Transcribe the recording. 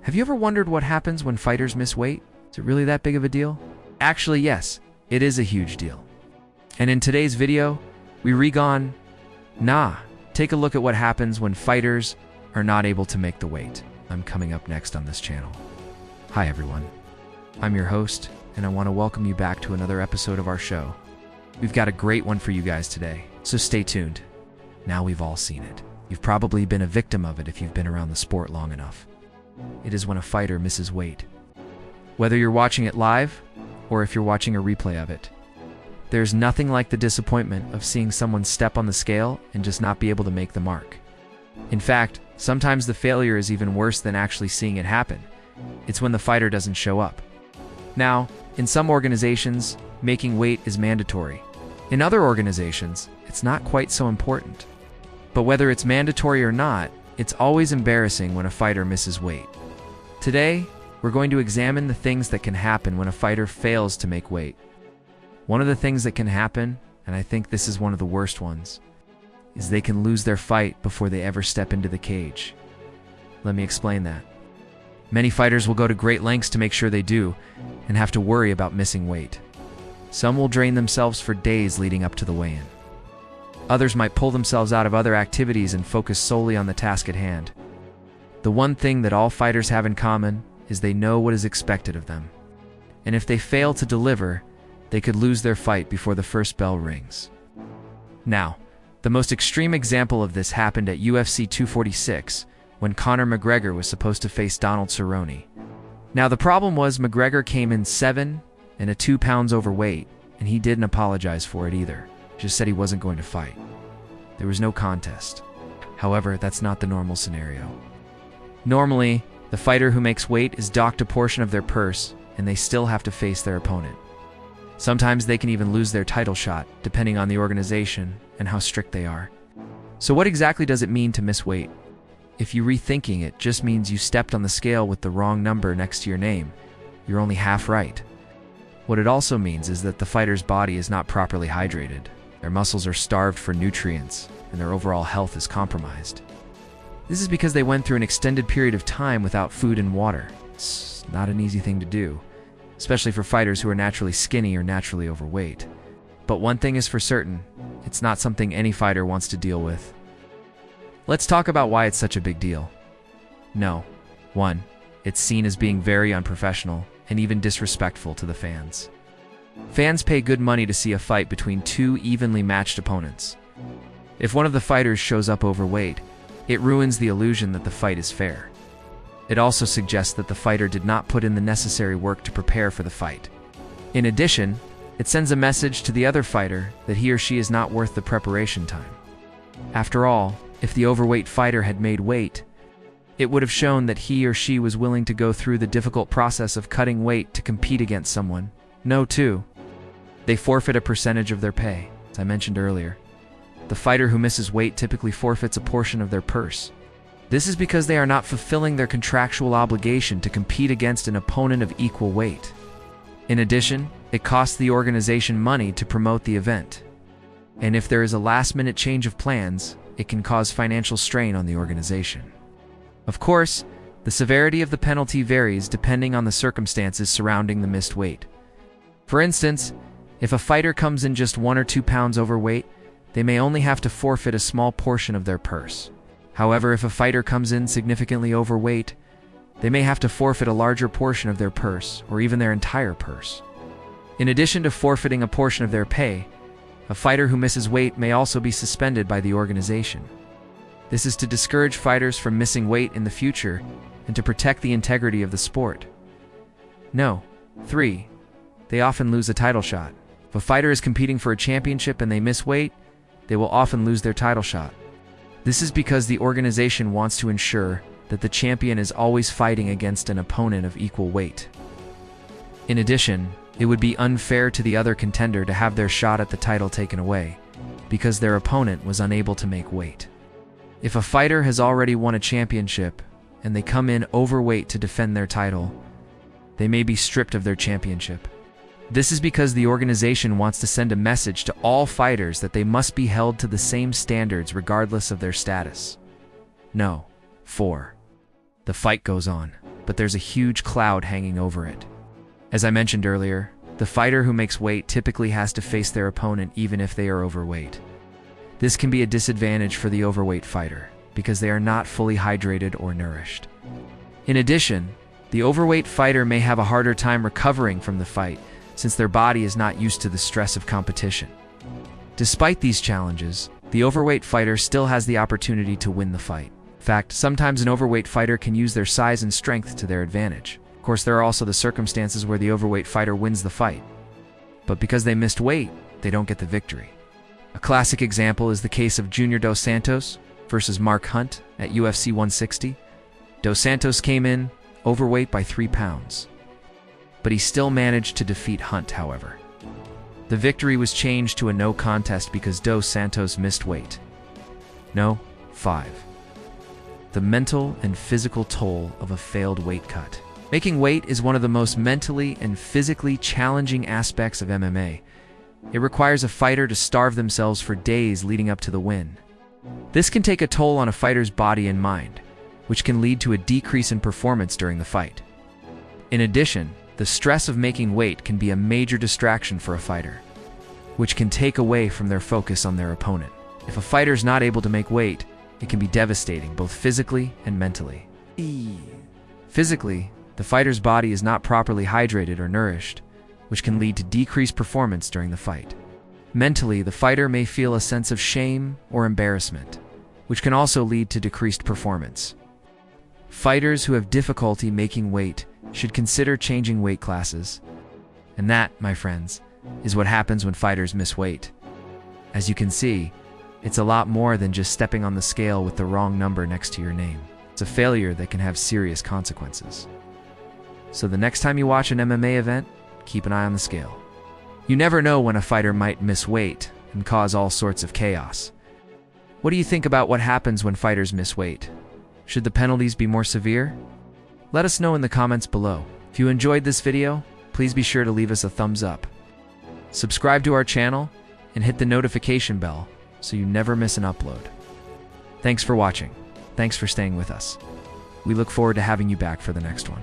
Have you ever wondered what happens when fighters miss weight? Is it really that big of a deal? Actually, yes, it is a huge deal. And in today's video, take a look at what happens when fighters are not able to make the weight. I'm coming up next on this channel. Hi everyone, I'm your host, and I want to welcome you back to another episode of our show. We've got a great one for you guys today, so stay tuned. Now we've all seen it. You've probably been a victim of it if you've been around the sport long enough. It is when a fighter misses weight. Whether you're watching it live, or if you're watching a replay of it, there's nothing like the disappointment of seeing someone step on the scale and just not be able to make the mark. In fact, sometimes the failure is even worse than actually seeing it happen. It's when the fighter doesn't show up. Now, in some organizations, making weight is mandatory. In other organizations, it's not quite so important. But whether it's mandatory or not, it's always embarrassing when a fighter misses weight. Today, we're going to examine the things that can happen when a fighter fails to make weight. One of the things that can happen, and I think this is one of the worst ones, is they can lose their fight before they ever step into the cage. Let me explain that. Many fighters will go to great lengths to make sure they do, and have to worry about missing weight. Some will drain themselves for days leading up to the weigh-in. Others might pull themselves out of other activities and focus solely on the task at hand. The one thing that all fighters have in common is they know what is expected of them. And if they fail to deliver, they could lose their fight before the first bell rings. Now, the most extreme example of this happened at UFC 246, when Conor McGregor was supposed to face Donald Cerrone. Now the problem was McGregor came in 7 and 2 pounds overweight, and he didn't apologize for it either. Just said he wasn't going to fight. There was no contest. However, that's not the normal scenario. Normally, the fighter who makes weight is docked a portion of their purse, and they still have to face their opponent. Sometimes they can even lose their title shot, depending on the organization and how strict they are. So what exactly does it mean to miss weight? If you're rethinking it just means you stepped on the scale with the wrong number next to your name, you're only half right. What it also means is that the fighter's body is not properly hydrated. Their muscles are starved for nutrients, and their overall health is compromised. This is because they went through an extended period of time without food and water. It's not an easy thing to do, especially for fighters who are naturally skinny or naturally overweight. But one thing is for certain, it's not something any fighter wants to deal with. Let's talk about why it's such a big deal. No. 1. It's seen as being very unprofessional and even disrespectful to the fans. Fans pay good money to see a fight between two evenly matched opponents. If one of the fighters shows up overweight, it ruins the illusion that the fight is fair. It also suggests that the fighter did not put in the necessary work to prepare for the fight. In addition, it sends a message to the other fighter that he or she is not worth the preparation time. After all, if the overweight fighter had made weight, it would have shown that he or she was willing to go through the difficult process of cutting weight to compete against someone. No, 2. They forfeit a percentage of their pay, as I mentioned earlier. The fighter who misses weight typically forfeits a portion of their purse. This is because they are not fulfilling their contractual obligation to compete against an opponent of equal weight. In addition, it costs the organization money to promote the event. And if there is a last-minute change of plans, it can cause financial strain on the organization. Of course, the severity of the penalty varies depending on the circumstances surrounding the missed weight. For instance, if a fighter comes in just 1 or 2 pounds overweight, they may only have to forfeit a small portion of their purse. However, if a fighter comes in significantly overweight, they may have to forfeit a larger portion of their purse or even their entire purse. In addition to forfeiting a portion of their pay, a fighter who misses weight may also be suspended by the organization. This is to discourage fighters from missing weight in the future and to protect the integrity of the sport. No. 3. They often lose a title shot. If a fighter is competing for a championship and they miss weight, they will often lose their title shot. This is because the organization wants to ensure that the champion is always fighting against an opponent of equal weight. In addition, it would be unfair to the other contender to have their shot at the title taken away, because their opponent was unable to make weight. If a fighter has already won a championship, and they come in overweight to defend their title, they may be stripped of their championship. This is because the organization wants to send a message to all fighters that they must be held to the same standards regardless of their status. No. 4. The fight goes on. but there's a huge cloud hanging over it. As I mentioned earlier, the fighter who makes weight typically has to face their opponent even if they are overweight. This can be a disadvantage for the overweight fighter because they are not fully hydrated or nourished. In addition, the overweight fighter may have a harder time recovering from the fight since their body is not used to the stress of competition. Despite these challenges, the overweight fighter still has the opportunity to win the fight. In fact, sometimes an overweight fighter can use their size and strength to their advantage. Of course, there are also the circumstances where the overweight fighter wins the fight. But because they missed weight, they don't get the victory. A classic example is the case of Junior Dos Santos versus Mark Hunt at UFC 160. Dos Santos came in overweight by 3 pounds. But he still managed to defeat Hunt, however. The victory was changed to a no contest because Dos Santos missed weight. No, 5. The mental and physical toll of a failed weight cut. Making weight is one of the most mentally and physically challenging aspects of MMA. It requires a fighter to starve themselves for days leading up to the win. This can take a toll on a fighter's body and mind, which can lead to a decrease in performance during the fight. In addition, the stress of making weight can be a major distraction for a fighter, which can take away from their focus on their opponent. If a fighter's not able to make weight, it can be devastating both physically and mentally. Physically, the fighter's body is not properly hydrated or nourished, which can lead to decreased performance during the fight. Mentally, the fighter may feel a sense of shame or embarrassment, which can also lead to decreased performance. Fighters who have difficulty making weight should consider changing weight classes. And that, my friends, is what happens when fighters miss weight. As you can see, it's a lot more than just stepping on the scale with the wrong number next to your name. It's a failure that can have serious consequences. So the next time you watch an MMA event, keep an eye on the scale. You never know when a fighter might miss weight and cause all sorts of chaos. What do you think about what happens when fighters miss weight? Should the penalties be more severe? Let us know in the comments below. If you enjoyed this video, please be sure to leave us a thumbs up. Subscribe to our channel and hit the notification bell so you never miss an upload. Thanks for watching. Thanks for staying with us. We look forward to having you back for the next one.